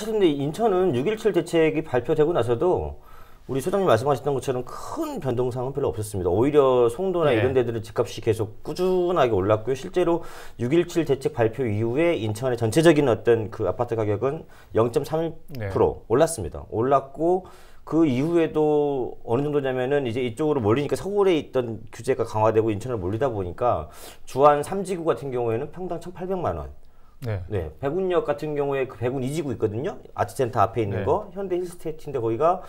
근데 인천은 6.17 대책이 발표되고 나서도 우리 소장님 말씀하셨던 것처럼 큰 변동사항은 별로 없었습니다. 오히려 송도나 네. 이런 데들은 집값이 계속 꾸준하게 올랐고요. 실제로 6.17 대책 발표 이후에 인천의 전체적인 어떤 그 아파트 가격은 0.31% 네. 올랐습니다. 올랐고 그 이후에도 어느 정도냐면은 이제 이쪽으로 몰리니까 서울에 있던 규제가 강화되고 인천으로 몰리다 보니까 주안 3지구 같은 경우에는 평당 1,800만 원. 네. 백운역 같은 경우에 그 백운 2지구 있거든요. 아트센터 앞에 있는 네. 거 현대 힐스테이트인데 거기가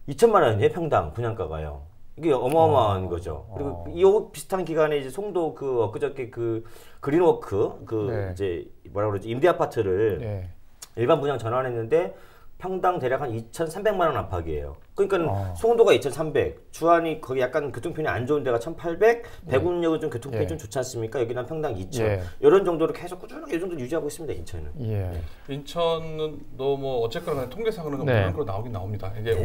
2천만 원이에요, 평당 분양가가요. 이게 어마어마한 거죠. 그리고 이 비슷한 기간에 이제 송도 그 엊그저께 그 그린워크 네. 이제 뭐라 그러지 임대 아파트를 네. 일반 분양 전환했는데 평당 대략 한 2,300만 원 안팎이에요. 그러니까 송도가 2,300, 주안이 거기 약간 교통편이 안 좋은 데가 1,800, 백운역은 좀 교통편이 좀 좋지 않습니까? 여기는 평당 2,000. 이런 정도로 계속 꾸준하게 이 정도 유지하고 있습니다, 인천은. 인천은 뭐 어쨌거나 통계상으로는 오르는 걸로 나오긴 나옵니다. 이게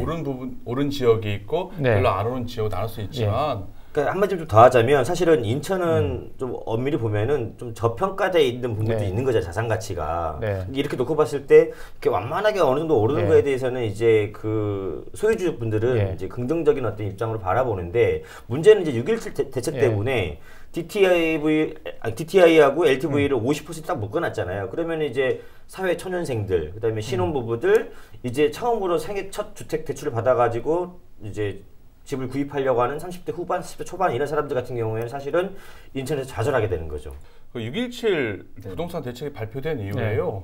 오른 지역이 있고 별로 안 오른 지역을 나눌 수 있지만 그러니까 한마디로 좀 더 하자면 사실은 인천은 좀 엄밀히 보면은 좀 저평가되어 있는 부분도 있는 거죠, 자산 가치가. 이렇게 놓고 봤을 때 이렇게 완만하게 어느 정도 오르는 거에 대해서는 이제 그 소유주 분들은 이제 긍정적인 어떤 입장으로 바라보는데 문제는 이제 6.17 대책 때문에 DTI하고 LTV를 50% 묶어놨잖아요. 그러면 이제 사회 초년생들, 그다음에 신혼부부들 이제 처음으로 생애 첫 주택 대출을 받아가지고 이제 집을 구입하려고 하는 30대 후반, 40대 초반 이런 사람들 같은 경우에는 사실은 인천에서 좌절하게 되는 거죠. 그 6.17 부동산 대책이 발표된 이후에요.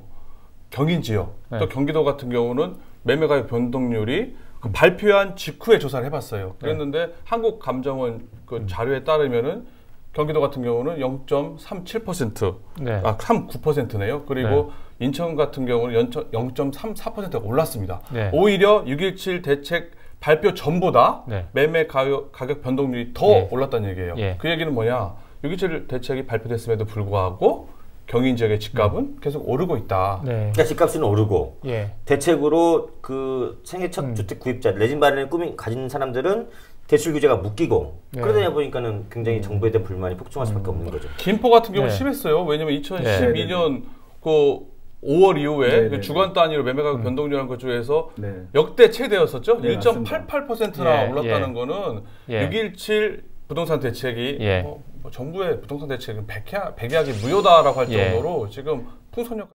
경인 지역, 또 경기도 같은 경우는 매매가격 변동률이 그 발표한 직후에 조사를 해봤어요. 그랬는데 한국감정원 그 자료에 따르면은 경기도 같은 경우는 0.37%, 39%네요. 그리고 인천 같은 경우는 0.34%가 올랐습니다. 오히려 6.17 대책 발표 전보다 매매 가격 변동률이 더 올랐다는 얘기예요. 그 얘기는 뭐냐? 6.17 대책이 발표됐음에도 불구하고 경인 지역의 집값은 계속 오르고 있다. 그러니까 집값은 오르고 대책으로 그 생애 첫 주택 구입자, 내 집 마련의 꿈이 가진 사람들은 대출 규제가 묶이고 그러다 보니까는 굉장히 정부에 대한 불만이 폭증할 수밖에 없는 거죠. 김포 같은 경우 심했어요. 왜냐면 2012년 그 5월 이후에 그 주간 단위로 매매가격 변동률한 것 중에서 역대 최대였었죠. 1.88%나 올랐다는 거는 6.17 부동산 대책이 정부의 부동산 대책은 백약이 무효다라고 할 정도로 지금 풍선역